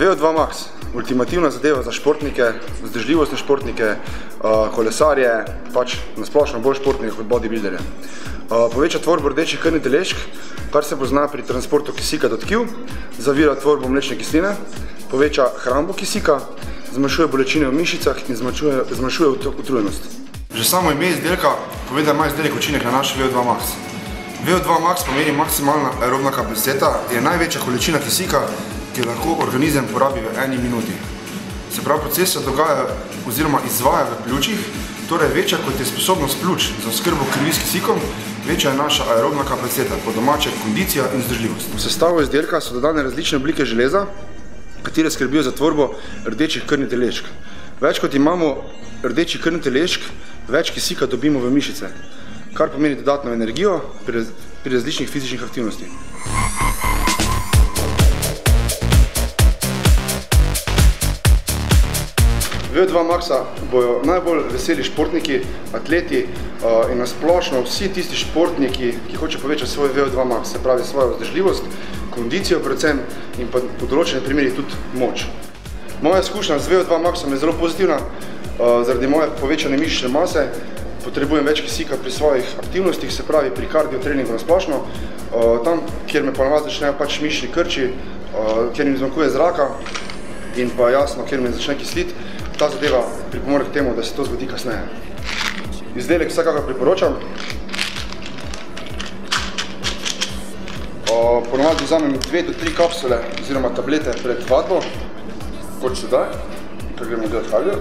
VO2 Max, ultimativna zadeva za športnike, vzdržljivostne športnike, kolesarje, pač nasplošno bolj športnike kot bodybuilderje. Poveča tvorbo rdečih krvnih telešk, kar se pozna pri transportu kisika do tkiv, zavira tvorbo mlečne kisline, poveča hrambo kisika, zmanjšuje bolečine v mišicah in zmanjšuje utrujenost. Že samo ime izdelka pove, da ima izdelek učinek na naš VO2 Max. VO2 Max pomeni maksimalna aerobna kapaciteta, je največja količina kisika, ki lahko organizem porabi v 1 minuti. Se pravi, proces se dogaja oziroma izvaja v pljučih, torej večja kot je sposobnost pljuč za oskrbo krvi s kisikom, večja je naša aerobna kapaciteta, po domače kondicija in vzdržljivost. V sestavu izdelka so dodane različne oblike železa, katere skrbijo za tvorbo rdečih krvnih telešk. Več kot imamo rdečih krvnih telešk, več kisika dobimo v mišice, kar pomeni dodatno energijo pri različnih fizičnih aktivnostih. VO2 Maxa bojo najbolj veseli športniki, atleti in nasplošno vsi tisti športniki, ki hoče povečati svoj VO2 Max, se pravi svojo vzdržljivost, kondicijo predvsem in pa po določenih primerih tudi moč. Moja izkušnja z VO2 Maxom je zelo pozitivna, zaradi moje povečane mišične mase potrebujem več kisika pri svojih aktivnostih, se pravi pri kardiotreningu nasplošno, tam, kjer me ponavadi začnejo pač mišični krči, kjer mi zmanjkuje zraka in pa jasno, kjer me začne kisliti, ta zadeva pripomore k temu, da se to zgodi kasneje. Izdelek vsekakor priporočam. Ponavadi vzamem 2 do 3 kapsule oziroma tablete pred vadbo, kot sedaj, kar gremo delati kardio.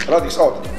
Radix out.